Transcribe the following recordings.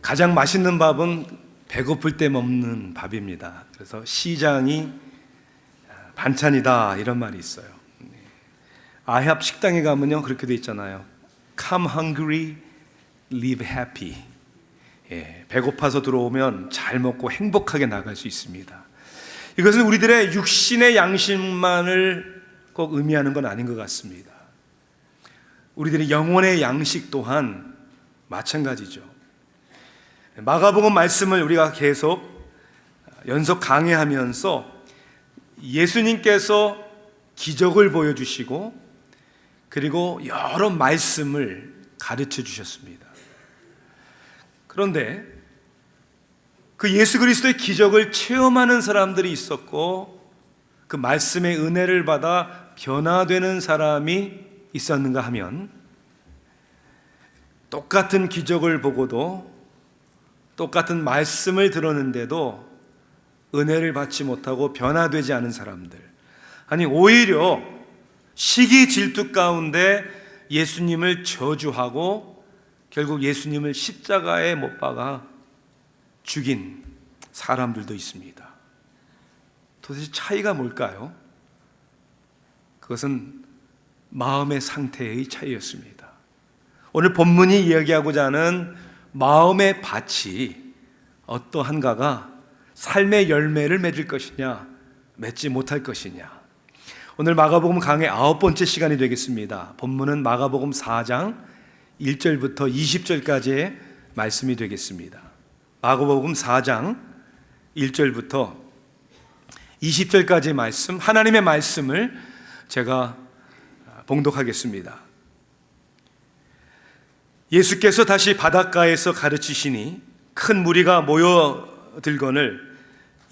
가장 맛있는 밥은 배고플 때 먹는 밥입니다. 그래서 시장이 반찬이다 이런 말이 있어요. 아합 식당에 가면요 그렇게 돼 있잖아요. Come hungry, live happy. 배고파서 들어오면 잘 먹고 행복하게 나갈 수 있습니다. 이것은 우리들의 육신의 양식만을 꼭 의미하는 건 아닌 것 같습니다. 우리들의 영혼의 양식 또한 마찬가지죠. 마가복음 말씀을 우리가 계속 연속 강해하면서 예수님께서 기적을 보여주시고 그리고 여러 말씀을 가르쳐 주셨습니다. 그런데 그 예수 그리스도의 기적을 체험하는 사람들이 있었고 그 말씀의 은혜를 받아 변화되는 사람이 있었는가 하면 똑같은 기적을 보고도 똑같은 말씀을 들었는데도 은혜를 받지 못하고 변화되지 않은 사람들, 아니 오히려 시기 질투 가운데 예수님을 저주하고 결국 예수님을 십자가에 못 박아 죽인 사람들도 있습니다. 도대체 차이가 뭘까요? 그것은 마음의 상태의 차이였습니다. 오늘 본문이 이야기하고자 하는 마음의 밭이 어떠한가가 삶의 열매를 맺을 것이냐 맺지 못할 것이냐, 오늘 마가복음 강의 9번째 시간이 되겠습니다. 본문은 마가복음 4장 1절부터 20절까지의 말씀이 되겠습니다. 마가복음 4장 1절부터 20절까지의 말씀, 하나님의 말씀을 제가 봉독하겠습니다. 예수께서 다시 바닷가에서 가르치시니 큰 무리가 모여들거늘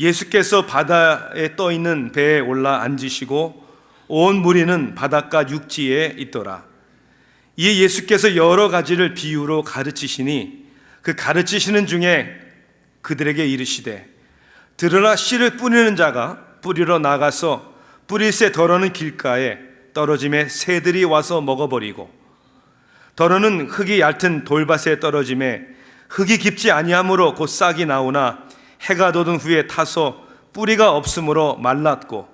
예수께서 바다에 떠있는 배에 올라 앉으시고 온 무리는 바닷가 육지에 있더라. 이에 예수께서 여러 가지를 비유로 가르치시니 그 가르치시는 중에 그들에게 이르시되 들으라, 씨를 뿌리는 자가 뿌리러 나가서 뿌릴새 더러는 길가에 떨어짐에 새들이 와서 먹어버리고 더러는 흙이 얇은 돌밭에 떨어짐에 흙이 깊지 아니하므로 곧 싹이 나오나 해가 돋은 후에 타서 뿌리가 없으므로 말랐고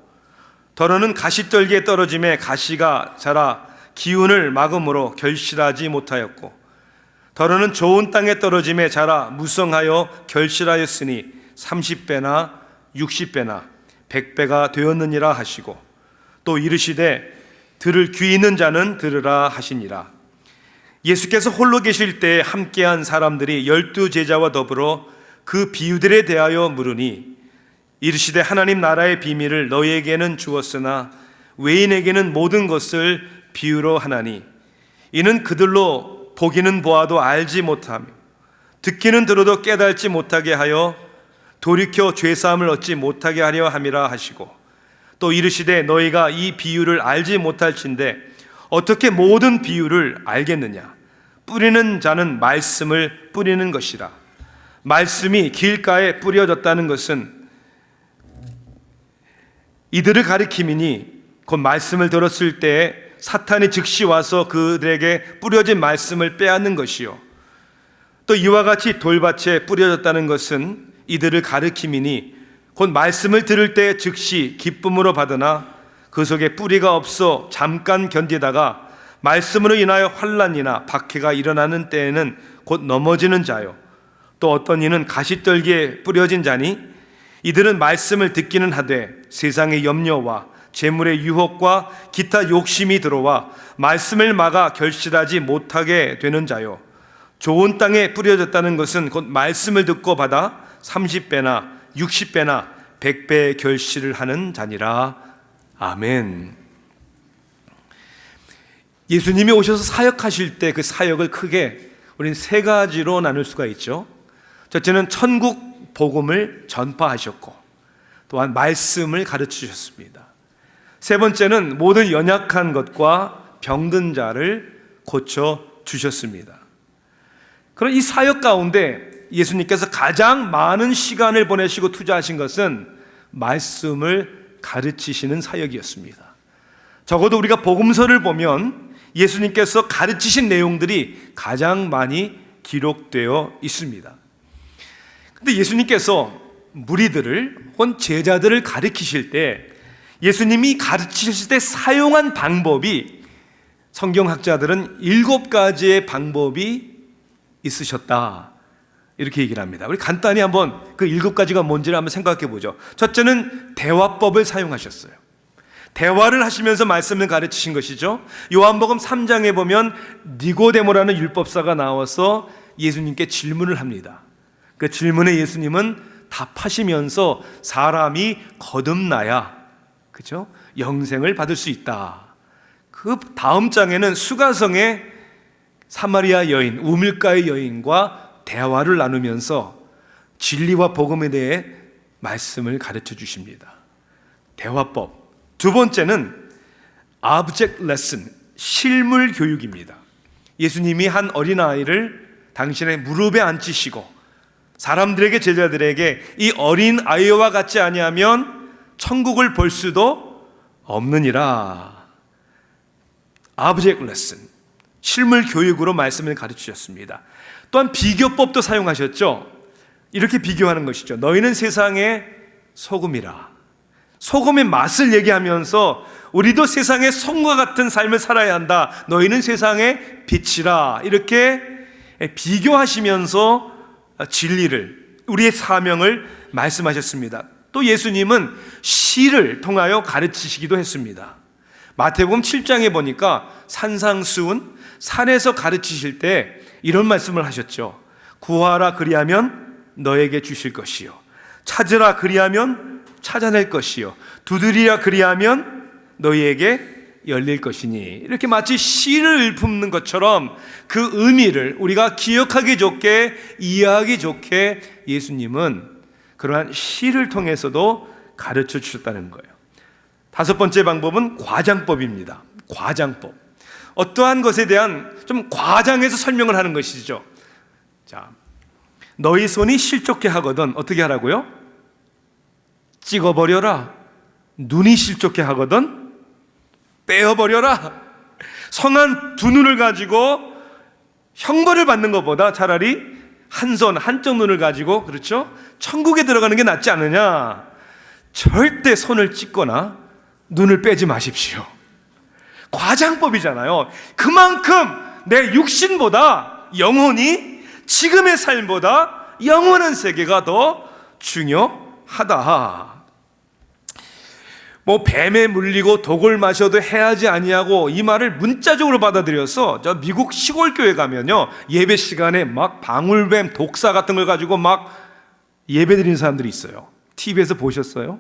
더러는 가시떨기에 떨어짐에 가시가 자라 기운을 막음으로 결실하지 못하였고 더러는 좋은 땅에 떨어짐에 자라 무성하여 결실하였으니 30배나 60배나 100배가 되었느니라 하시고 또 이르시되 들을 귀 있는 자는 들으라 하시니라. 예수께서 홀로 계실 때 함께한 사람들이 12제자와 더불어 그 비유들에 대하여 물으니 이르시되 하나님 나라의 비밀을 너희에게는 주었으나 외인에게는 모든 것을 비유로 하나니 이는 그들로 보기는 보아도 알지 못하며 듣기는 들어도 깨달지 못하게 하여 돌이켜 죄사함을 얻지 못하게 하려 함이라 하시고 또 이르시되 너희가 이 비유를 알지 못할진대 어떻게 모든 비유를 알겠느냐? 뿌리는 자는 말씀을 뿌리는 것이라. 말씀이 길가에 뿌려졌다는 것은 이들을 가리킴이니 곧 말씀을 들었을 때에 사탄이 즉시 와서 그들에게 뿌려진 말씀을 빼앗는 것이요 또 이와 같이 돌밭에 뿌려졌다는 것은 이들을 가리킴이니 곧 말씀을 들을 때 즉시 기쁨으로 받으나 그 속에 뿌리가 없어 잠깐 견디다가 말씀으로 인하여 환난이나 박해가 일어나는 때에는 곧 넘어지는 자요 또 어떤 이는 가시떨기에 뿌려진 자니 이들은 말씀을 듣기는 하되 세상의 염려와 재물의 유혹과 기타 욕심이 들어와 말씀을 막아 결실하지 못하게 되는 자요 좋은 땅에 뿌려졌다는 것은 곧 말씀을 듣고 받아 30배나 60배나 100배의 결실을 하는 자니라. 아멘. 예수님이 오셔서 사역하실 때 그 사역을 크게 우리는 세 가지로 나눌 수가 있죠. 첫째는 천국 복음을 전파하셨고 또한 말씀을 가르치셨습니다. 세 번째는 모든 연약한 것과 병든 자를 고쳐 주셨습니다. 그런 이 사역 가운데 예수님께서 가장 많은 시간을 보내시고 투자하신 것은 말씀을 가르치시는 사역이었습니다. 적어도 우리가 복음서를 보면 예수님께서 가르치신 내용들이 가장 많이 기록되어 있습니다. 근데 예수님께서 무리들을 혹은 제자들을 가르치실 때, 예수님이 가르치실 때 사용한 방법이, 성경학자들은 7가지의 방법이 있으셨다, 이렇게 얘기를 합니다. 우리 간단히 한번 그 7가지가 뭔지를 한번 생각해 보죠. 첫째는 대화법을 사용하셨어요. 대화를 하시면서 말씀을 가르치신 것이죠. 요한복음 3장에 보면 니고데모라는 율법사가 나와서 예수님께 질문을 합니다. 그 질문에 예수님은 답하시면서 사람이 거듭나야, 그죠? 영생을 받을 수 있다. 그 다음 장에는 수가성의 사마리아 여인, 우물가의 여인과 대화를 나누면서 진리와 복음에 대해 말씀을 가르쳐 주십니다. 대화법. 두 번째는 object lesson, 실물 교육입니다. 예수님이 한 어린아이를 당신의 무릎에 앉히시고 사람들에게, 제자들에게 이 어린 아이와 같지 아니하면 천국을 볼 수도 없느니라. object lesson, 실물 교육으로 말씀을 가르치셨습니다. 또한 비교법도 사용하셨죠. 이렇게 비교하는 것이죠. 너희는 세상의 소금이라. 소금의 맛을 얘기하면서 우리도 세상의 성과 같은 삶을 살아야 한다. 너희는 세상의 빛이라. 이렇게 비교하시면서 진리를, 우리의 사명을 말씀하셨습니다. 또 예수님은 시를 통하여 가르치시기도 했습니다. 마태복음 7장에 보니까 산상수훈, 산에서 가르치실 때 이런 말씀을 하셨죠. 구하라 그리하면 너에게 주실 것이요, 찾으라 그리하면 찾아낼 것이요, 두드리라 그리하면 너희에게 열릴 것이니. 이렇게 마치 시를 읊는 것처럼 그 의미를 우리가 기억하기 좋게, 이해하기 좋게 예수님은 그러한 시를 통해서도 가르쳐 주셨다는 거예요. 다섯 번째 방법은 과장법입니다. 과장법. 어떠한 것에 대한 좀 과장해서 설명을 하는 것이죠. 자, 너희 손이 실족해 하거든 어떻게 하라고요? 찍어버려라. 눈이 실족해 하거든 빼어버려라. 성한 두 눈을 가지고 형벌을 받는 것보다 차라리 한 손, 한쪽 눈을 가지고, 그렇죠? 천국에 들어가는 게 낫지 않느냐. 절대 손을 찢거나 눈을 빼지 마십시오. 과장법이잖아요. 그만큼 내 육신보다 영혼이, 지금의 삶보다 영원한 세계가 더 중요하다. 뭐 뱀에 물리고 독을 마셔도 해하지 아니하고, 이 말을 문자적으로 받아들여서 저 미국 시골 교회 가면요, 예배 시간에 막 방울뱀, 독사 같은 걸 가지고 막 예배 드리는 사람들이 있어요. TV에서 보셨어요?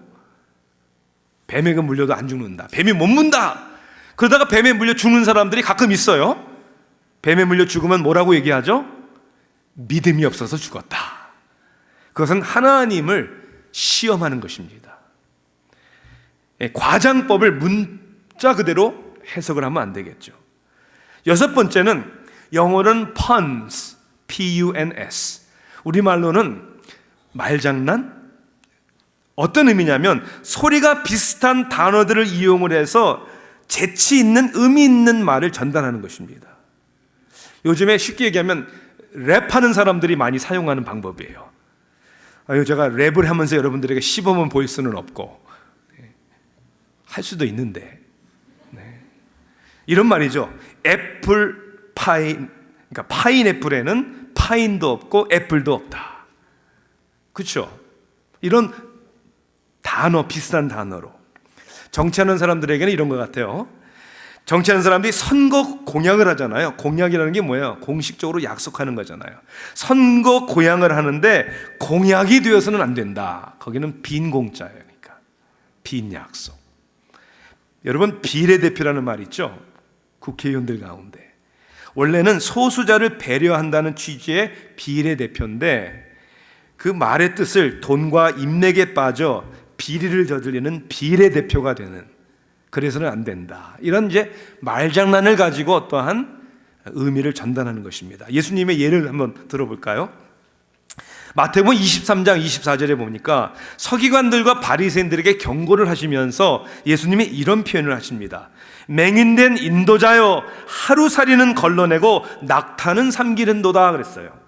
뱀에 물려도 안 죽는다, 뱀이 못 문다. 그러다가 뱀에 물려 죽는 사람들이 가끔 있어요. 뱀에 물려 죽으면 뭐라고 얘기하죠? 믿음이 없어서 죽었다. 그것은 하나님을 시험하는 것입니다. 과장법을 문자 그대로 해석을 하면 안 되겠죠. 여섯 번째는 영어로는 puns, P-U-N-S. 우리말로는 말장난? 어떤 의미냐면 소리가 비슷한 단어들을 이용을 해서 재치 있는, 의미 있는 말을 전달하는 것입니다. 요즘에 쉽게 얘기하면 랩하는 사람들이 많이 사용하는 방법이에요. 제가 랩을 하면서 여러분들에게 시범을 보일 수는 없고, 할 수도 있는데, 이런 말이죠. 애플 파인, 그러니까 파인애플에는 파인도 없고 애플도 없다. 그렇죠? 이런 단어, 비슷한 단어로 정치하는 사람들에게는 이런 것 같아요. 정치하는 사람들이 선거 공약을 하잖아요. 공약이라는 게 뭐예요? 공식적으로 약속하는 거잖아요. 선거 공약을 하는데 공약이 되어서는 안 된다. 거기는 빈 공짜예요. 그러니까 빈 약속. 여러분, 비례대표라는 말 있죠? 국회의원들 가운데 원래는 소수자를 배려한다는 취지의 비례대표인데, 그 말의 뜻을 돈과 인맥에 빠져 비리를 저지르는 비례대표가 되는, 그래서는 안 된다, 이런 이제 말장난을 가지고 어떠한 의미를 전달하는 것입니다. 예수님의 예를 한번 들어볼까요? 마태복음 23장 24절에 보니까 서기관들과 바리새인들에게 경고를 하시면서 예수님이 이런 표현을 하십니다. 맹인된 인도자여, 하루살이는 걸러내고 낙타는 삼기는도다 그랬어요.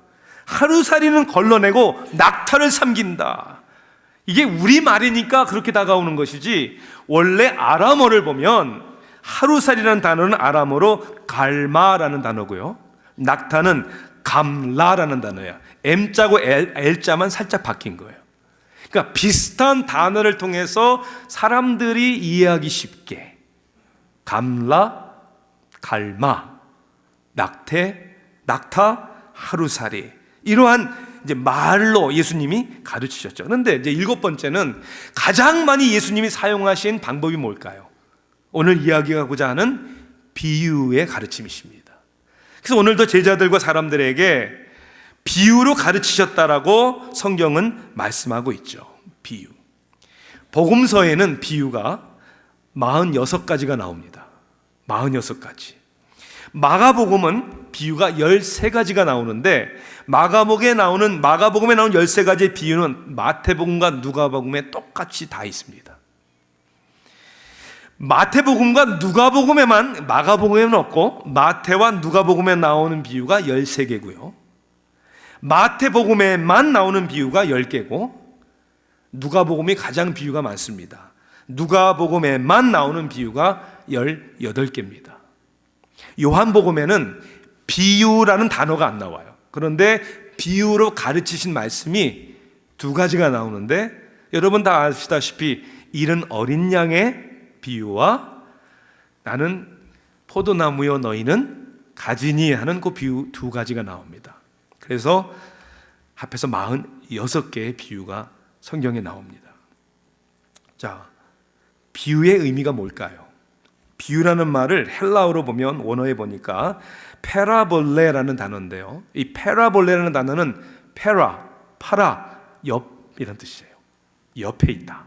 하루살이는 걸러내고 낙타를 삼긴다. 이게 우리말이니까 그렇게 다가오는 것이지, 원래 아람어를 보면 하루살이라는 단어는 아람어로 갈마라는 단어고요, 낙타는 감라라는 단어야. M자고 L자만 살짝 바뀐 거예요. 그러니까 비슷한 단어를 통해서 사람들이 이해하기 쉽게 감라, 갈마, 낙타, 하루살이, 이러한 이제 말로 예수님이 가르치셨죠. 그런데 이제 7번째는 가장 많이 예수님이 사용하신 방법이 뭘까요? 오늘 이야기하고자 하는 비유의 가르침이십니다. 그래서 오늘도 제자들과 사람들에게 비유로 가르치셨다라고 성경은 말씀하고 있죠. 비유. 복음서에는 비유가 46가지가 나옵니다. 46가지. 마가복음은 비유가 13가지가 나오는데, 마가복음에 나오는 13가지의 비유는 마태복음과 누가복음에 똑같이 다 있습니다. 마태복음과 누가복음에만, 마가복음에는 없고 마태와 누가복음에 나오는 비유가 13개고요, 마태복음에만 나오는 비유가 10개고, 누가복음이 가장 비유가 많습니다. 누가복음에만 나오는 비유가 18개입니다. 요한복음에는 비유라는 단어가 안 나와요. 그런데 비유로 가르치신 말씀이 2가지가 나오는데, 여러분 다 아시다시피 잃은 어린 양의 비유와 나는 포도나무요 너희는 가지니 하는 그 비유 2가지가 나옵니다. 그래서 합해서 46개의 비유가 성경에 나옵니다. 자, 비유의 의미가 뭘까요? 비유라는 말을 헬라어로 보면, 원어에 보니까 페라볼레라는 단어인데요, 이 페라볼레라는 단어는 파라, 옆이라는 뜻이에요. 옆에 있다.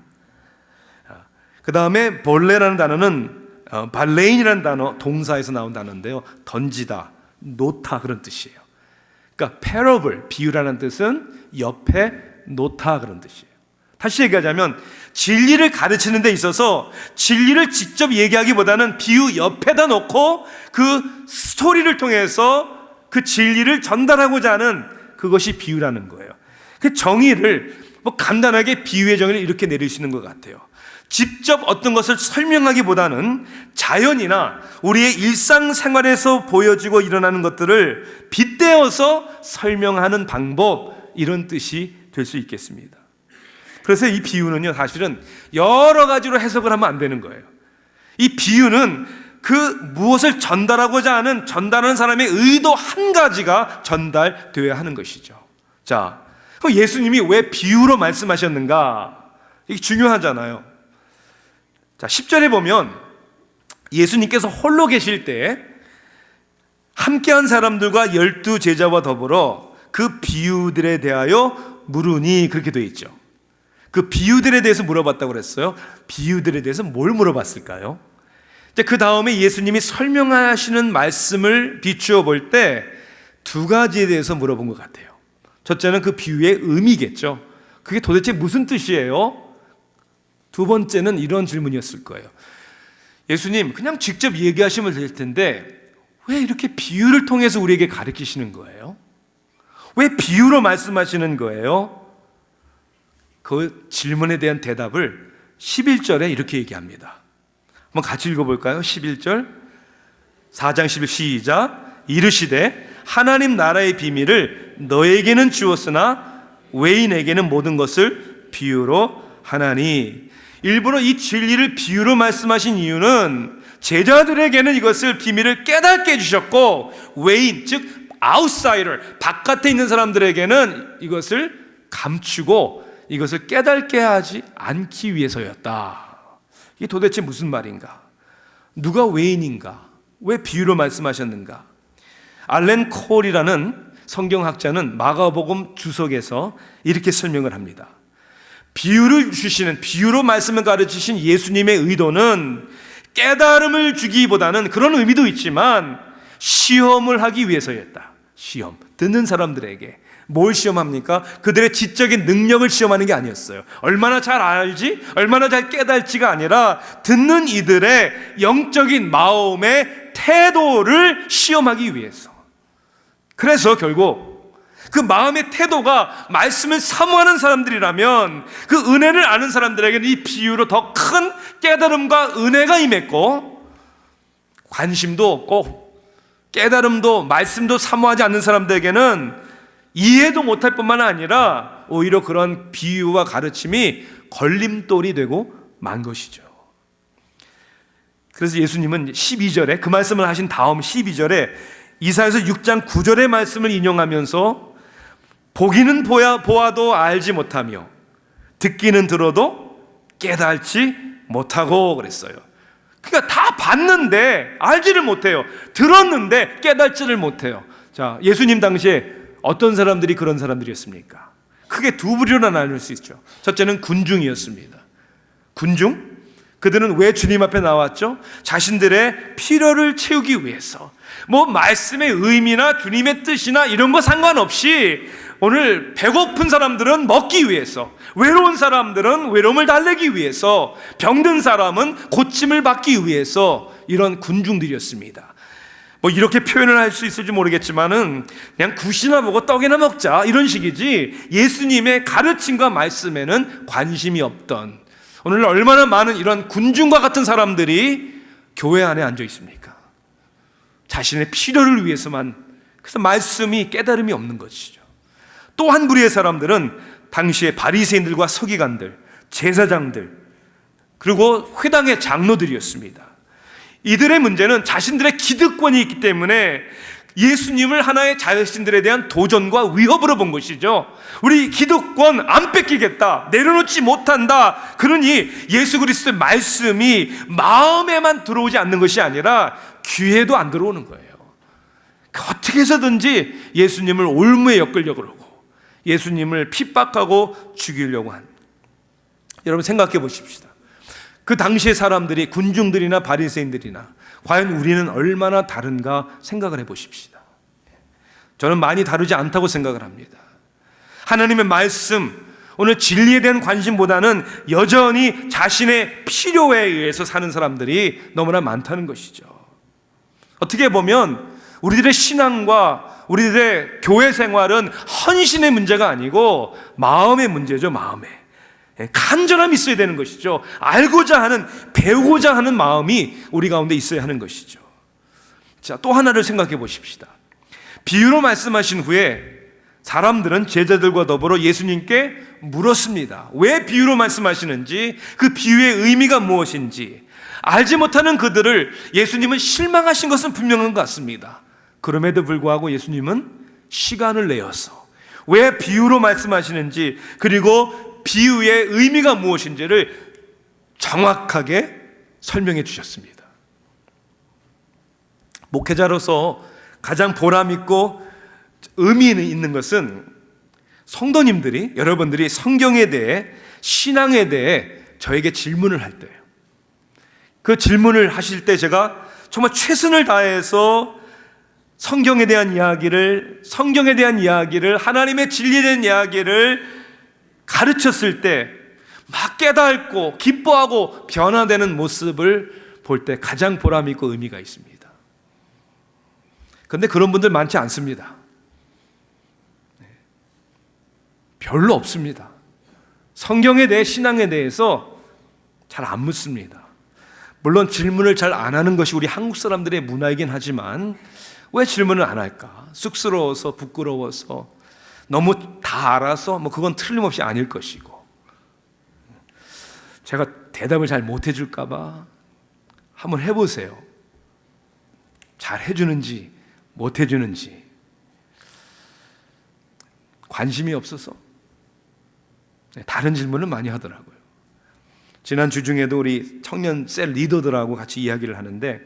그 다음에 볼레라는 단어는 발레인이라는 단어, 동사에서 나온 단어인데요, 던지다, 놓다, 그런 뜻이에요. 그러니까 parable, 비유라는 뜻은 옆에 놓다, 그런 뜻이에요. 다시 얘기하자면 진리를 가르치는 데 있어서 진리를 직접 얘기하기보다는 비유 옆에다 놓고 그 스토리를 통해서 그 진리를 전달하고자 하는, 그것이 비유라는 거예요. 그 정의를 간단하게 비유의 정의를 이렇게 내릴 수 있는 것 같아요. 직접 어떤 것을 설명하기보다는 자연이나 우리의 일상생활에서 보여지고 일어나는 것들을 빗대어서 설명하는 방법, 이런 뜻이 될 수 있겠습니다. 그래서 이 비유는요, 사실은 여러 가지로 해석을 하면 안 되는 거예요. 이 비유는 그 무엇을 전달하는 사람의 의도 한 가지가 전달되어야 하는 것이죠. 자, 그럼 예수님이 왜 비유로 말씀하셨는가? 이게 중요하잖아요. 자, 10절에 보면 예수님께서 홀로 계실 때 함께한 사람들과 12 제자와 더불어 그 비유들에 대하여 물으니, 그렇게 되어 있죠. 그 비유들에 대해서 물어봤다고 그랬어요. 비유들에 대해서 뭘 물어봤을까요? 그 다음에 예수님이 설명하시는 말씀을 비추어 볼 때 2가지에 대해서 물어본 것 같아요. 첫째는 그 비유의 의미겠죠. 그게 도대체 무슨 뜻이에요? 2번째는 이런 질문이었을 거예요. 예수님, 그냥 직접 얘기하시면 될 텐데 왜 이렇게 비유를 통해서 우리에게 가르치시는 거예요? 왜 비유로 말씀하시는 거예요? 그 질문에 대한 대답을 11절에 이렇게 얘기합니다. 한번 같이 읽어볼까요? 11절, 4장 11 시작. 이르시되 하나님 나라의 비밀을 너에게는 주었으나 외인에게는 모든 것을 비유로 하나니. 일부러 이 진리를 비유로 말씀하신 이유는 제자들에게는 이것을 비밀을 깨닫게 해주셨고, 외인, 즉 아웃사이더, 바깥에 있는 사람들에게는 이것을 감추고 이것을 깨닫게 하지 않기 위해서였다. 이게 도대체 무슨 말인가? 누가 외인인가? 왜 비유로 말씀하셨는가? 알렌 콜이라는 성경학자는 마가복음 주석에서 이렇게 설명을 합니다. 비유로 말씀을 가르치신 예수님의 의도는 깨달음을 주기보다는, 그런 의미도 있지만 시험을 하기 위해서였다. 시험, 듣는 사람들에게 뭘 시험합니까? 그들의 지적인 능력을 시험하는 게 아니었어요. 얼마나 잘 알지? 얼마나 잘 깨달지가 아니라 듣는 이들의 영적인 마음의 태도를 시험하기 위해서. 그래서 결국 그 마음의 태도가 말씀을 사모하는 사람들이라면 그 은혜를 아는 사람들에게는 이 비유로 더 큰 깨달음과 은혜가 임했고, 관심도 없고 깨달음도 말씀도 사모하지 않는 사람들에게는 이해도 못할 뿐만 아니라 오히려 그런 비유와 가르침이 걸림돌이 되고 만 것이죠. 그래서 예수님은 12절에 그 말씀을 하신 다음 12절에 이사야서 6장 9절의 말씀을 인용하면서 보기는 보아도 알지 못하며 듣기는 들어도 깨달지 못하고 그랬어요. 그러니까 다 봤는데 알지를 못해요. 들었는데 깨달지를 못해요. 자, 예수님 당시에 어떤 사람들이 그런 사람들이었습니까? 크게 두 부류로 나눌 수 있죠. 첫째는 군중이었습니다. 군중? 그들은 왜 주님 앞에 나왔죠? 자신들의 필요를 채우기 위해서, 뭐 말씀의 의미나 주님의 뜻이나 이런 거 상관없이 오늘 배고픈 사람들은 먹기 위해서, 외로운 사람들은 외로움을 달래기 위해서, 병든 사람은 고침을 받기 위해서 이런 군중들이었습니다. 뭐 이렇게 표현을 할 수 있을지 모르겠지만은 그냥 굿이나 먹고 떡이나 먹자 이런 식이지 예수님의 가르침과 말씀에는 관심이 없던, 오늘 얼마나 많은 이런 군중과 같은 사람들이 교회 안에 앉아 있습니까? 자신의 필요를 위해서만. 그래서 말씀이 깨달음이 없는 것이죠. 또 한 부류의 사람들은 당시의 바리새인들과 서기관들, 제사장들, 그리고 회당의 장로들이었습니다. 이들의 문제는 자신들의 기득권이 있기 때문에 예수님을 하나의 자신들에 대한 도전과 위협으로 본 것이죠. 우리 기득권 안 뺏기겠다, 내려놓지 못한다. 그러니 예수 그리스도의 말씀이 마음에만 들어오지 않는 것이 아니라 귀에도 안 들어오는 거예요. 어떻게 해서든지 예수님을 올무에 엮으려고 그러고 예수님을 핍박하고 죽이려고 한. 여러분 생각해 보십시다. 그 당시의 사람들이, 군중들이나 바리새인들이나 과연 우리는 얼마나 다른가 생각을 해보십시다. 저는 많이 다르지 않다고 생각을 합니다. 하나님의 말씀, 오늘 진리에 대한 관심보다는 여전히 자신의 필요에 의해서 사는 사람들이 너무나 많다는 것이죠. 어떻게 보면 우리들의 신앙과 우리들의 교회 생활은 헌신의 문제가 아니고 마음의 문제죠. 마음에 간절함이 있어야 되는 것이죠. 알고자 하는, 배우고자 하는 마음이 우리 가운데 있어야 하는 것이죠. 자, 또 하나를 생각해 보십시다. 비유로 말씀하신 후에 사람들은 제자들과 더불어 예수님께 물었습니다. 왜 비유로 말씀하시는지, 그 비유의 의미가 무엇인지 알지 못하는 그들을 예수님은 실망하신 것은 분명한 것 같습니다. 그럼에도 불구하고 예수님은 시간을 내어서 왜 비유로 말씀하시는지, 그리고 비유의 의미가 무엇인지를 정확하게 설명해 주셨습니다. 목회자로서 가장 보람 있고 의미 있는 것은 성도님들이, 여러분들이 성경에 대해, 신앙에 대해 저에게 질문을 할 때예요. 그 질문을 하실 때 제가 정말 최선을 다해서 성경에 대한 이야기를, 하나님의 진리에 대한 이야기를 가르쳤을 때 막 깨닫고 기뻐하고 변화되는 모습을 볼 때 가장 보람 있고 의미가 있습니다. 그런데 그런 분들 많지 않습니다. 별로 없습니다. 성경에 대해, 신앙에 대해서 잘 안 묻습니다. 물론 질문을 잘 안 하는 것이 우리 한국 사람들의 문화이긴 하지만 왜 질문을 안 할까? 쑥스러워서, 부끄러워서, 너무 다 알아서, 뭐 그건 틀림없이 아닐 것이고, 제가 대답을 잘 못 해줄까 봐 한번 해보세요. 잘 해주는지 못 해주는지. 관심이 없어서 다른 질문을 많이 하더라고요. 지난 주 중에도 우리 청년 셀 리더들하고 같이 이야기를 하는데,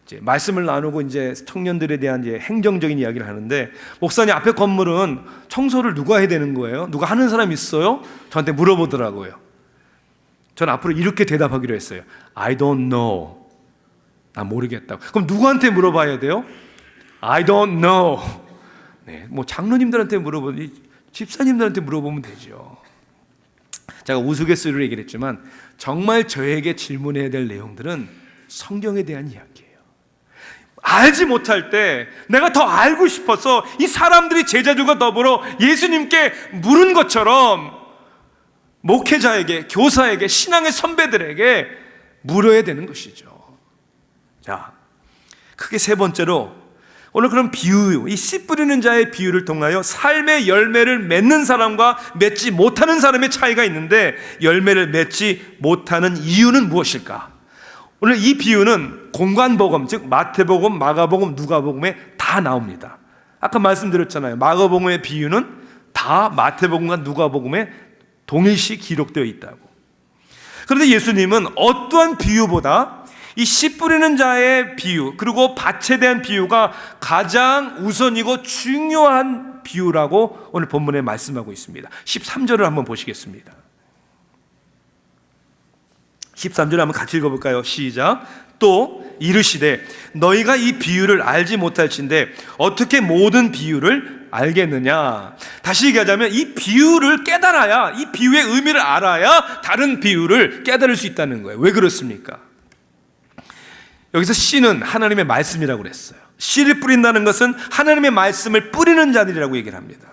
이제 말씀을 나누고 이제 청년들에 대한 이제 행정적인 이야기를 하는데, 목사님 앞에 건물은 청소를 누가 해야 되는 거예요? 누가 하는 사람 있어요? 저한테 물어보더라고요. 전 앞으로 이렇게 대답하기로 했어요. I don't know. 나 모르겠다고. 그럼 누구한테 물어봐야 돼요? I don't know. 네, 뭐 장로님들한테 물어보니, 집사님들한테 물어보면 되죠. 제가 우스갯소리로 얘기를 했지만 정말 저에게 질문해야 될 내용들은 성경에 대한 이야기예요. 알지 못할 때 내가 더 알고 싶어서 이 사람들이 제자들과 더불어 예수님께 물은 것처럼 목회자에게, 교사에게, 신앙의 선배들에게 물어야 되는 것이죠. 자, 크게 세 번째로 오늘 그런 비유, 이 씨 뿌리는 자의 비유를 통하여 삶의 열매를 맺는 사람과 맺지 못하는 사람의 차이가 있는데, 열매를 맺지 못하는 이유는 무엇일까? 오늘 이 비유는 공관복음, 즉 마태복음, 마가복음, 누가복음에 다 나옵니다. 아까 말씀드렸잖아요. 마가복음의 비유는 다 마태복음과 누가복음에 동일시 기록되어 있다고. 그런데 예수님은 어떠한 비유보다 이 씨 뿌리는 자의 비유, 그리고 밭에 대한 비유가 가장 우선이고 중요한 비유라고 오늘 본문에 말씀하고 있습니다. 13절을 한번 보시겠습니다. 13절 한번 같이 읽어볼까요? 시작. 또 이르시되 너희가 이 비유를 알지 못할진대 어떻게 모든 비유를 알겠느냐. 다시 얘기하자면 이 비유를 깨달아야, 이 비유의 의미를 알아야 다른 비유를 깨달을 수 있다는 거예요. 왜 그렇습니까? 여기서 씨는 하나님의 말씀이라고 그랬어요. 씨를 뿌린다는 것은 하나님의 말씀을 뿌리는 자들이라고 얘기를 합니다.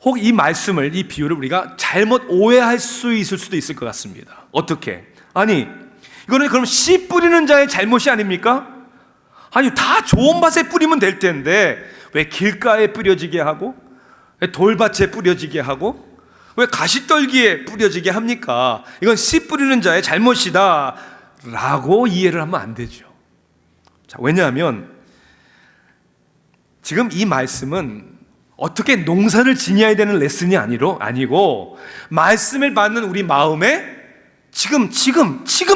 혹 이 말씀을, 이 비유를 우리가 잘못 오해할 수 있을 수도 있을 것 같습니다. 어떻게? 아니, 이거는 그럼 씨 뿌리는 자의 잘못이 아닙니까? 아니, 다 좋은 밭에 뿌리면 될 텐데 왜 길가에 뿌려지게 하고, 왜 돌밭에 뿌려지게 하고, 왜 가시떨기에 뿌려지게 합니까? 이건 씨 뿌리는 자의 잘못이다 라고 이해를 하면 안 되죠. 자, 왜냐하면 지금 이 말씀은 어떻게 농사를 지녀야 되는 레슨이 아니고 말씀을 받는 우리 마음에 지금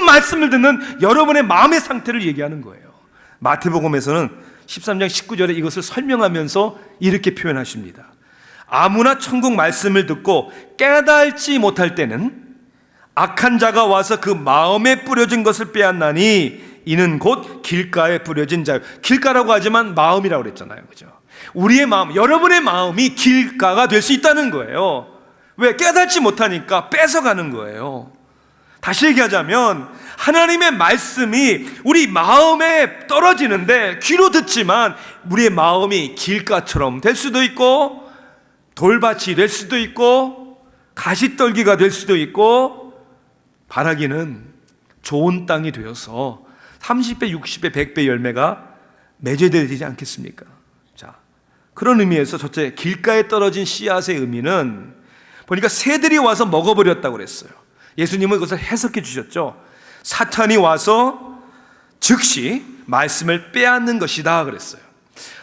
말씀을 듣는 여러분의 마음의 상태를 얘기하는 거예요. 마태복음에서는 13장 19절에 이것을 설명하면서 이렇게 표현하십니다. 아무나 천국 말씀을 듣고 깨달지 못할 때는 악한 자가 와서 그 마음에 뿌려진 것을 빼앗나니 이는 곧 길가에 뿌려진 자요. 길가라고 하지만 마음이라고 그랬잖아요. 그죠? 우리의 마음, 여러분의 마음이 길가가 될 수 있다는 거예요. 왜? 깨닫지 못하니까 뺏어가는 거예요. 다시 얘기하자면 하나님의 말씀이 우리 마음에 떨어지는데 귀로 듣지만 우리의 마음이 길가처럼 될 수도 있고 돌밭이 될 수도 있고 가시떨기가 될 수도 있고, 바라기는 좋은 땅이 되어서 30배, 60배, 100배 열매가 맺어야 되지 않겠습니까? 자, 그런 의미에서 첫째, 길가에 떨어진 씨앗의 의미는 보니까 새들이 와서 먹어버렸다고 그랬어요. 예수님은 이것을 해석해 주셨죠. 사탄이 와서 즉시 말씀을 빼앗는 것이다 그랬어요.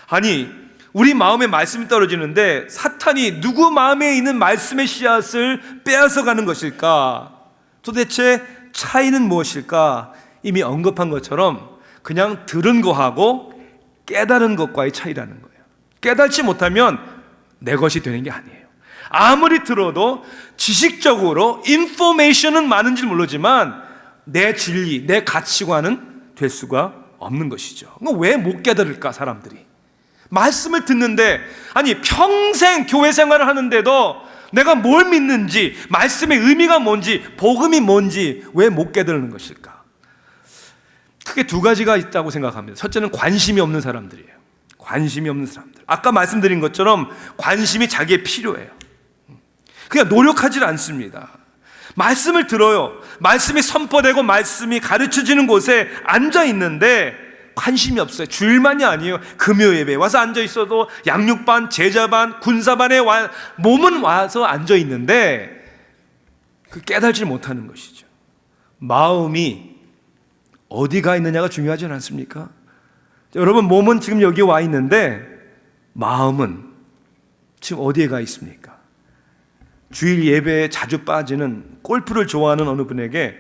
아니, 우리 마음에 말씀이 떨어지는데 사탄이 누구 마음에 있는 말씀의 씨앗을 빼앗아 가는 것일까? 도대체 차이는 무엇일까? 이미 언급한 것처럼 그냥 들은 거하고 깨달은 것과의 차이라는 거예요. 깨닫지 못하면 내 것이 되는 게 아니에요. 아무리 들어도 지식적으로 인포메이션은 많은지 모르지만 내 진리, 내 가치관은 될 수가 없는 것이죠. 왜 못 깨달을까, 사람들이? 말씀을 듣는데, 아니 평생 교회 생활을 하는데도 내가 뭘 믿는지, 말씀의 의미가 뭔지, 복음이 뭔지 왜 못 깨달는 것일까? 크게 두 가지가 있다고 생각합니다. 첫째는 관심이 없는 사람들이에요. 관심이 없는 사람들. 아까 말씀드린 것처럼 관심이 자기에 필요해요. 그냥 노력하지 않습니다. 말씀을 들어요. 말씀이 선포되고 말씀이 가르쳐지는 곳에 앉아 있는데 관심이 없어요. 주일만이 아니에요. 금요 예배에 와서 앉아 있어도 양육반, 제자반, 군사반에 몸은 와서 앉아 있는데 그 깨달지 못하는 것이죠. 마음이 어디가 있느냐가 중요하지 않습니까? 여러분, 몸은 지금 여기 와 있는데 마음은 지금 어디에 가 있습니까? 주일 예배에 자주 빠지는, 골프를 좋아하는 어느 분에게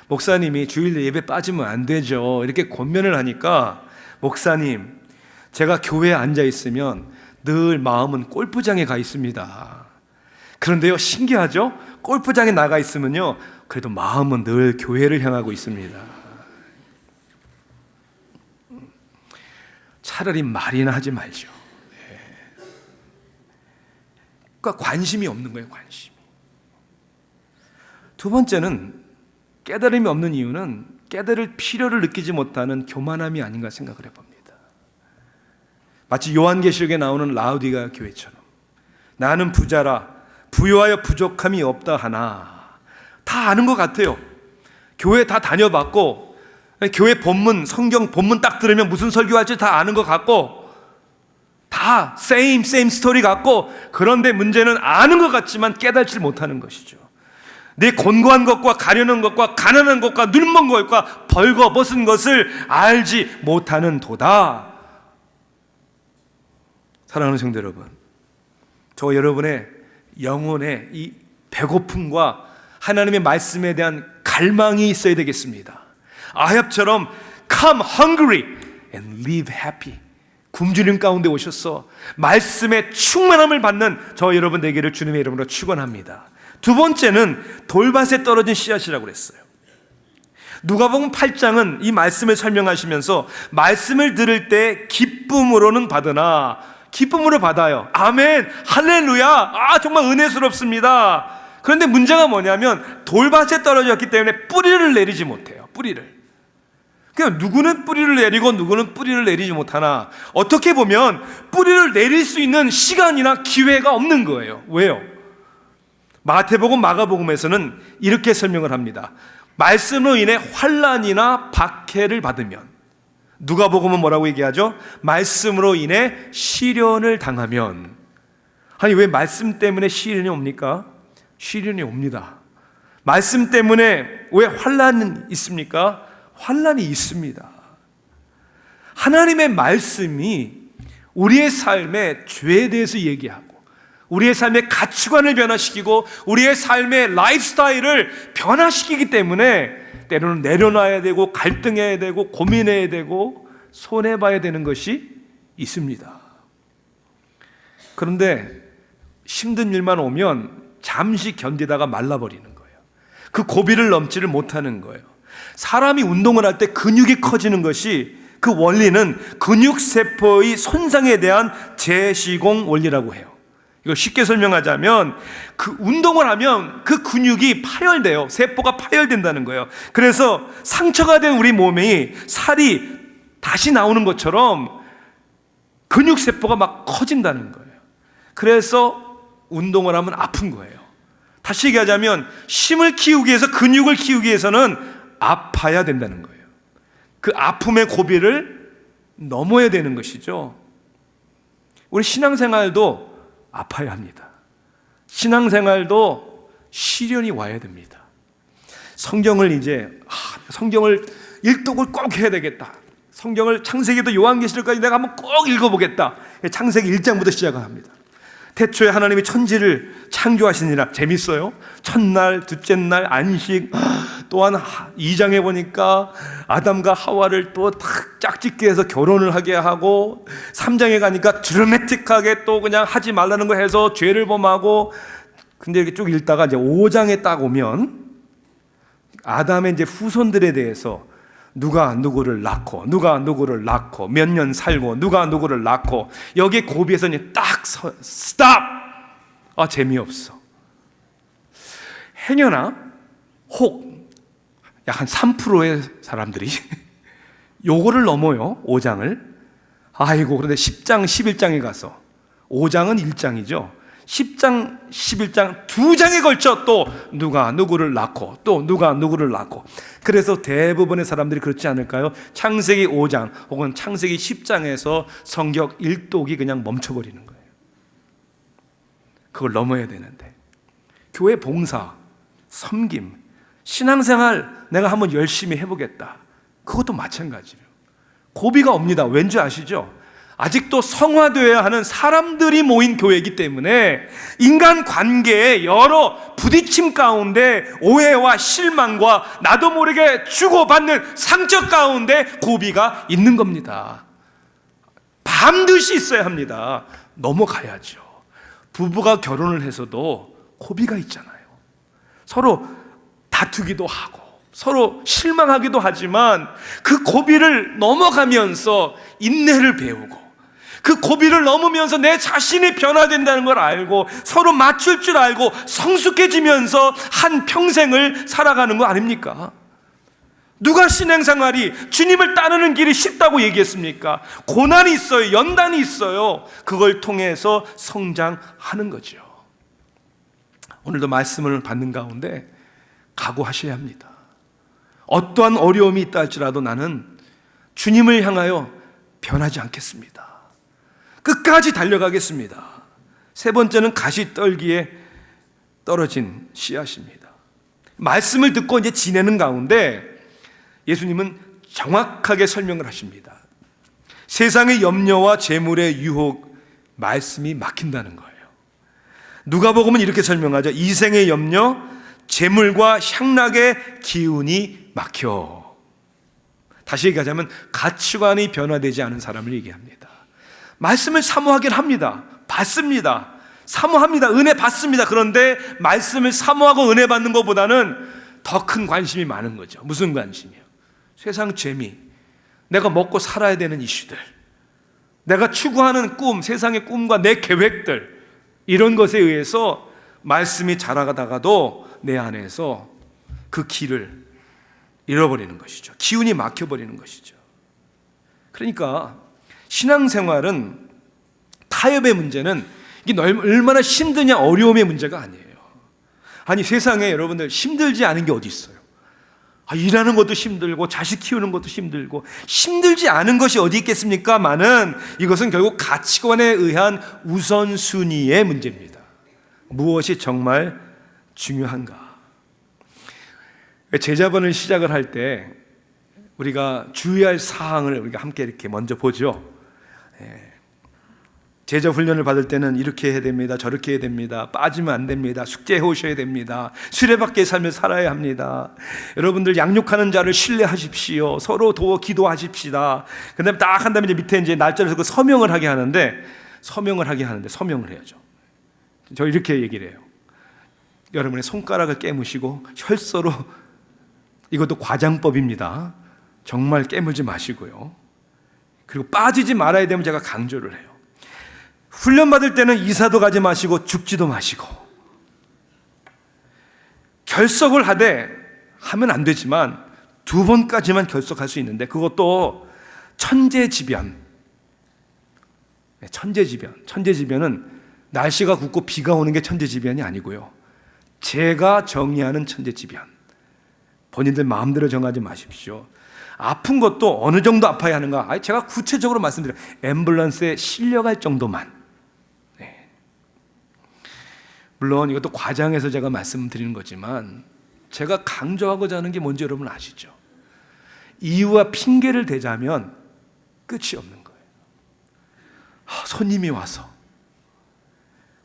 목사님이 주일 예배 빠지면 안 되죠, 이렇게 권면을 하니까, 목사님, 제가 교회에 앉아 있으면 늘 마음은 골프장에 가 있습니다. 그런데요, 신기하죠? 골프장에 나가 있으면요, 그래도 마음은 늘 교회를 향하고 있습니다. 차라리 말이나 하지 말죠. 그러니까 관심이 없는 거예요, 관심이. 두 번째는, 깨달음이 없는 이유는 깨달을 필요를 느끼지 못하는 교만함이 아닌가 생각을 해봅니다. 마치 요한계시록에 나오는 라우디가 교회처럼 나는 부자라 부유하여 부족함이 없다 하나, 다 아는 것 같아요. 교회 다 다녀봤고 교회 본문, 성경 본문 딱 들으면 무슨 설교할지 다 아는 것 같고 다 same 스토리 같고, 그런데 문제는 아는 것 같지만 깨닫지 못하는 것이죠. 내 곤고한 것과 가려는 것과 가난한 것과 눈먼 것과 벌거벗은 것을 알지 못하는 도다. 사랑하는 성도 여러분, 저 여러분의 영혼의 이 배고픔과 하나님의 말씀에 대한 갈망이 있어야 되겠습니다. 아합처럼 come hungry and live happy, 굶주림 가운데 오셔서 말씀의 충만함을 받는 저 여러분 되기를 주님의 이름으로 축원합니다. 두 번째는 돌밭에 떨어진 씨앗이라고 그랬어요. 누가복음 8장은 이 말씀을 설명하시면서 말씀을 들을 때 기쁨으로는 받으나, 기쁨으로 받아요. 아멘, 할렐루야, 아 정말 은혜스럽습니다. 그런데 문제가 뭐냐면 돌밭에 떨어졌기 때문에 뿌리를 내리지 못해요. 뿌리를. 그러니까 누구는 뿌리를 내리고 누구는 뿌리를 내리지 못하나, 어떻게 보면 뿌리를 내릴 수 있는 시간이나 기회가 없는 거예요. 왜요? 마태복음, 마가복음에서는 이렇게 설명을 합니다. 말씀으로 인해 환난이나 박해를 받으면, 누가복음은 뭐라고 얘기하죠? 말씀으로 인해 시련을 당하면. 아니, 왜 말씀 때문에 시련이 옵니까? 시련이 옵니다. 말씀 때문에 왜 환난은 있습니까? 환난이 있습니다. 하나님의 말씀이 우리의 삶의 죄에 대해서 얘기하고, 우리의 삶의 가치관을 변화시키고 우리의 삶의 라이프스타일을 변화시키기 때문에 때로는 내려놔야 되고 갈등해야 되고 고민해야 되고 손해봐야 되는 것이 있습니다. 그런데 힘든 일만 오면 잠시 견디다가 말라버리는 거예요. 그 고비를 넘지를 못하는 거예요. 사람이 운동을 할 때 근육이 커지는 것이, 그 원리는 근육세포의 손상에 대한 재시공 원리라고 해요. 이걸 쉽게 설명하자면, 그 운동을 하면 그 근육이 파열돼요. 세포가 파열된다는 거예요. 그래서 상처가 된 우리 몸이 살이 다시 나오는 것처럼 근육세포가 막 커진다는 거예요. 그래서 운동을 하면 아픈 거예요. 다시 얘기하자면 힘을 키우기 위해서, 근육을 키우기 위해서는 아파야 된다는 거예요. 그 아픔의 고비를 넘어야 되는 것이죠. 우리 신앙생활도 아파야 합니다. 신앙생활도 시련이 와야 됩니다. 성경을 성경을 일독을 꼭 해야 되겠다. 성경을 창세기부터 요한계시록까지 내가 한번 꼭 읽어보겠다. 창세기 1장부터 시작합니다. 태초에 하나님이 천지를 창조하시니라. 재밌어요. 첫날, 둘째 날 안식. 또한 2장에 보니까 아담과 하와를 또 짝짓기 해서 결혼을 하게 하고, 3장에 가니까 드라마틱하게 또 그냥 하지 말라는 거 해서 죄를 범하고. 근데 이렇게 쭉 읽다가 이제 5장에 딱 오면 아담의 이제 후손들에 대해서 누가 누구를 낳고, 누가 누구를 낳고, 몇 년 살고, 누가 누구를 낳고, 여기에 고비에서 이제 딱 스탑! 아, 재미없어. 행여나 혹 약 한 3%의 사람들이 요거를 넘어요. 5장을. 아이고, 그런데 10장, 11장에 가서, 5장은 1장이죠. 10장, 11장 두 장에 걸쳐 또 누가 누구를 낳고, 또 누가 누구를 낳고. 그래서 대부분의 사람들이 그렇지 않을까요? 창세기 5장 혹은 창세기 10장에서 성경 일독이 그냥 멈춰버리는 거예요. 그걸 넘어야 되는데, 교회 봉사, 섬김, 신앙생활 내가 한번 열심히 해보겠다, 그것도 마찬가지예요. 고비가 옵니다. 왠지 아시죠? 아직도 성화되어야 하는 사람들이 모인 교회이기 때문에 인간 관계의 여러 부딪힘 가운데 오해와 실망과 나도 모르게 주고받는 상처 가운데 고비가 있는 겁니다. 반드시 있어야 합니다. 넘어가야죠. 부부가 결혼을 해서도 고비가 있잖아요. 서로 다투기도 하고 서로 실망하기도 하지만 그 고비를 넘어가면서 인내를 배우고, 그 고비를 넘으면서 내 자신이 변화된다는 걸 알고 서로 맞출 줄 알고 성숙해지면서 한 평생을 살아가는 거 아닙니까? 누가 신앙생활이 주님을 따르는 길이 쉽다고 얘기했습니까? 고난이 있어요. 연단이 있어요. 그걸 통해서 성장하는 거죠. 오늘도 말씀을 받는 가운데 각오하셔야 합니다. 어떠한 어려움이 있다 할지라도 나는 주님을 향하여 변하지 않겠습니다. 끝까지 달려가겠습니다. 세 번째는 가시떨기에 떨어진 씨앗입니다. 말씀을 듣고 이제 지내는 가운데 예수님은 정확하게 설명을 하십니다. 세상의 염려와 재물의 유혹, 말씀이 막힌다는 거예요. 누가복음은 이렇게 설명하죠. 이생의 염려, 재물과 향락의 기운이 막혀. 다시 얘기하자면 가치관이 변화되지 않은 사람을 얘기합니다. 말씀을 사모하긴 합니다. 받습니다. 사모합니다. 은혜 받습니다. 그런데 말씀을 사모하고 은혜 받는 것보다는 더 큰 관심이 많은 거죠. 무슨 관심이요? 세상 재미, 내가 먹고 살아야 되는 이슈들, 내가 추구하는 꿈, 세상의 꿈과 내 계획들, 이런 것에 의해서 말씀이 자라가다가도 내 안에서 그 길을 잃어버리는 것이죠. 기운이 막혀버리는 것이죠. 그러니까 신앙생활은 타협의 문제는 이게 얼마나 힘드냐 어려움의 문제가 아니에요. 아니 세상에 여러분들 힘들지 않은 게 어디 있어요? 일하는 것도 힘들고 자식 키우는 것도 힘들고 힘들지 않은 것이 어디 있겠습니까만은 이것은 결국 가치관에 의한 우선순위의 문제입니다. 무엇이 정말 중요한가? 제자반을 시작을 할 때 우리가 주의할 사항을 우리가 함께 이렇게 먼저 보죠. 제자 훈련을 받을 때는 이렇게 해야 됩니다. 저렇게 해야 됩니다. 빠지면 안 됩니다. 숙제해 오셔야 됩니다. 수레바퀴의 삶을 살아야 합니다. 여러분들 양육하는 자를 신뢰하십시오. 서로 도와 기도하십시다. 그 다음에 딱 한 다음에 이제 밑에 이제 날짜를 그 서명을 하는데 서명을 해야죠. 저 이렇게 얘기를 해요. 여러분의 손가락을 깨무시고 혈서로, 이것도 과장법입니다. 정말 깨물지 마시고요. 그리고 빠지지 말아야 되면 제가 강조를 해요. 훈련 받을 때는 이사도 가지 마시고 죽지도 마시고, 결석을 하면 안 되지만 2번까지만 결석할 수 있는데 그것도 천재지변. 천재지변은 날씨가 굽고 비가 오는 게 천재지변이 아니고요. 제가 정의하는 천재지변. 본인들 마음대로 정하지 마십시오. 아픈 것도 어느 정도 아파야 하는가? 제가 구체적으로 말씀드려요. 앰뷸런스에 실려갈 정도만. 물론 이것도 과장해서 제가 말씀드리는 거지만 제가 강조하고자 하는 게 뭔지 여러분 아시죠? 이유와 핑계를 대자면 끝이 없는 거예요. 손님이 와서,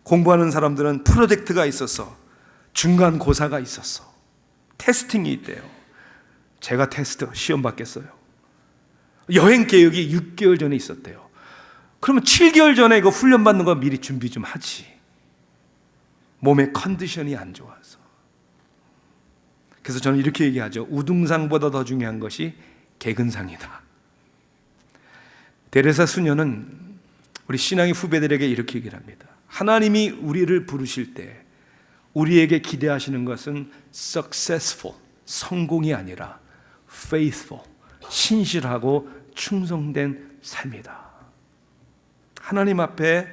공부하는 사람들은 프로젝트가 있어서, 중간고사가 있었어, 테스팅이 있대요. 제가 테스트 시험 받겠어요. 여행 계획이 6개월 전에 있었대요. 그러면 7개월 전에 이거 훈련 받는 거 미리 준비 좀 하지. 몸의 컨디션이 안 좋아서. 그래서 저는 이렇게 얘기하죠. 우등상보다 더 중요한 것이 개근상이다. 데레사 수녀는 우리 신앙의 후배들에게 이렇게 얘기를 합니다. 하나님이 우리를 부르실 때 우리에게 기대하시는 것은 successful, 성공이 아니라 faithful, 신실하고 충성된 삶이다. 하나님 앞에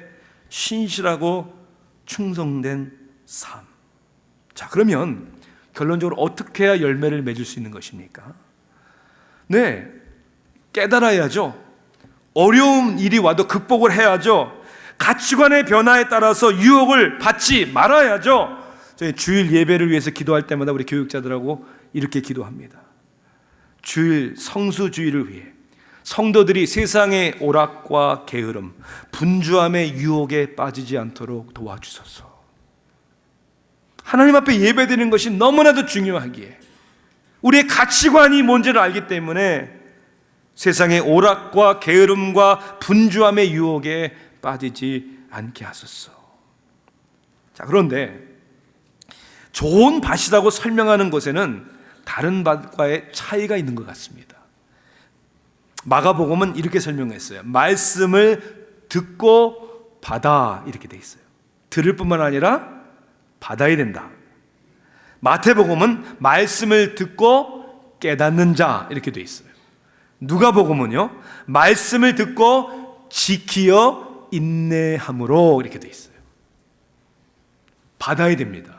신실하고 충성된 삶. 자, 그러면 결론적으로 어떻게 해야 열매를 맺을 수 있는 것입니까? 네, 깨달아야죠. 어려운 일이 와도 극복을 해야죠. 가치관의 변화에 따라서 유혹을 받지 말아야죠. 저희 주일 예배를 위해서 기도할 때마다 우리 교육자들하고 이렇게 기도합니다. 주일 성수주의를 위해 성도들이 세상의 오락과 게으름, 분주함의 유혹에 빠지지 않도록 도와주소서. 하나님 앞에 예배드리는 것이 너무나도 중요하기에 우리의 가치관이 뭔지를 알기 때문에 세상의 오락과 게으름과 분주함의 유혹에 빠지지 않게 하소서. 자, 그런데 좋은 밭이라고 설명하는 것에는 다른 밭과의 차이가 있는 것 같습니다. 마가복음은 이렇게 설명했어요. 말씀을 듣고 받아, 이렇게 돼 있어요. 들을 뿐만 아니라 받아야 된다. 마태복음은 말씀을 듣고 깨닫는 자 이렇게 돼 있어요. 누가복음은요, 말씀을 듣고 지키어 인내함으로 이렇게 돼 있어요. 받아야 됩니다.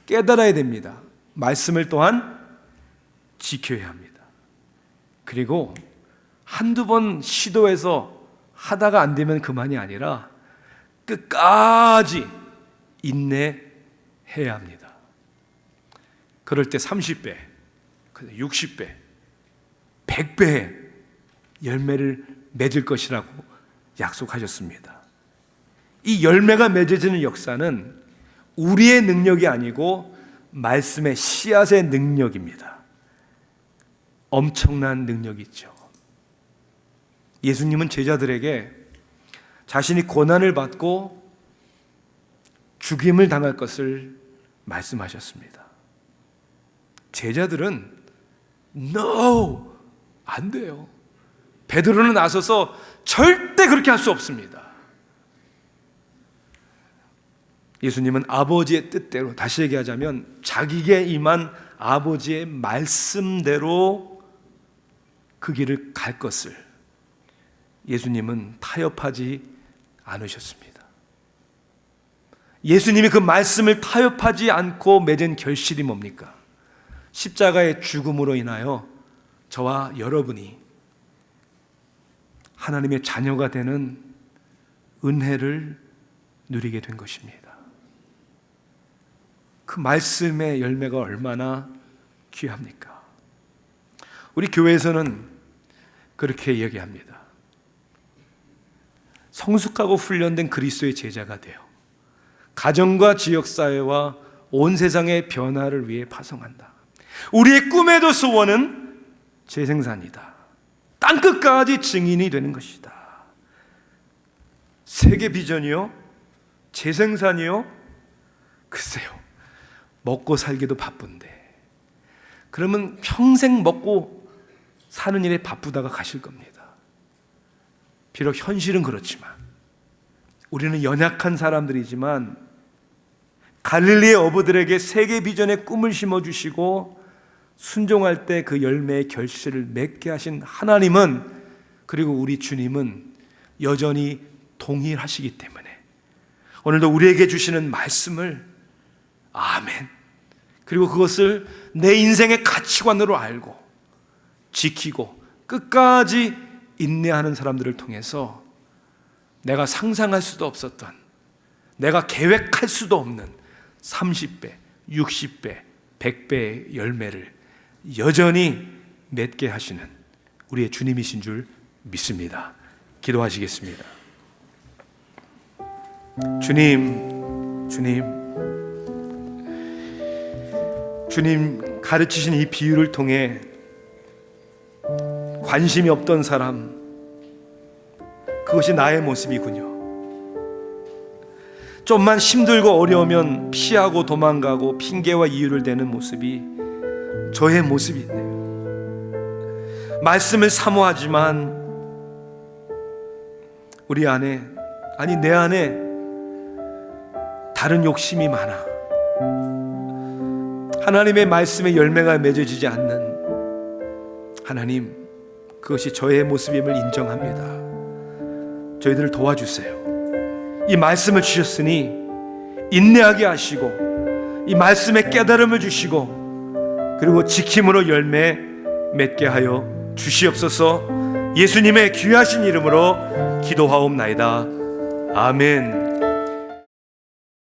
깨달아야 됩니다. 말씀을 또한 지켜야 합니다. 그리고 한두 번 시도해서 하다가 안 되면 그만이 아니라 끝까지 인내해야 합니다. 그럴 때 30배, 60배, 100배의 열매를 맺을 것이라고 약속하셨습니다. 이 열매가 맺어지는 역사는 우리의 능력이 아니고 말씀의 씨앗의 능력입니다. 엄청난 능력이 있죠. 예수님은 제자들에게 자신이 고난을 받고 죽임을 당할 것을 말씀하셨습니다. 제자들은 No! 안 돼요. 베드로는 나서서 절대 그렇게 할 수 없습니다. 예수님은 아버지의 뜻대로, 다시 얘기하자면 자기에게 임한 아버지의 말씀대로 그 길을 갈 것을 예수님은 타협하지 않으셨습니다. 예수님이 그 말씀을 타협하지 않고 맺은 결실이 뭡니까? 십자가의 죽음으로 인하여 저와 여러분이 하나님의 자녀가 되는 은혜를 누리게 된 것입니다. 그 말씀의 열매가 얼마나 귀합니까? 우리 교회에서는 그렇게 이야기합니다. 성숙하고 훈련된 그리스도의 제자가 되어 가정과 지역사회와 온 세상의 변화를 위해 파송한다. 우리의 꿈에도 소원은 재생산이다. 땅끝까지 증인이 되는 것이다. 세계 비전이요? 재생산이요? 글쎄요, 먹고 살기도 바쁜데 그러면 평생 먹고 사는 일에 바쁘다가 가실 겁니다. 비록 현실은 그렇지만 우리는 연약한 사람들이지만 갈릴리의 어부들에게 세계 비전의 꿈을 심어주시고 순종할 때 그 열매의 결실을 맺게 하신 하나님은, 그리고 우리 주님은 여전히 동일하시기 때문에 오늘도 우리에게 주시는 말씀을 아멘, 그리고 그것을 내 인생의 가치관으로 알고 지키고 끝까지 인내하는 사람들을 통해서 내가 상상할 수도 없었던, 내가 계획할 수도 없는 30배, 60배, 100배의 열매를 여전히 맺게 하시는 우리의 주님이신 줄 믿습니다. 기도하시겠습니다. 주님 가르치신 이 비유를 통해 관심이 없던 사람, 그것이 나의 모습이군요. 좀만 힘들고 어려우면 피하고 도망가고 핑계와 이유를 대는 모습이 저의 모습이 있네요. 말씀을 사모하지만 우리 안에, 아니 내 안에 다른 욕심이 많아 하나님의 말씀의 열매가 맺어지지 않는 하나님, 그것이 저의 모습임을 인정합니다. 저희들을 도와주세요. 이 말씀을 주셨으니 인내하게 하시고 이 말씀의 깨달음을 주시고 그리고 지킴으로 열매 맺게 하여 주시옵소서. 예수님의 귀하신 이름으로 기도하옵나이다. 아멘.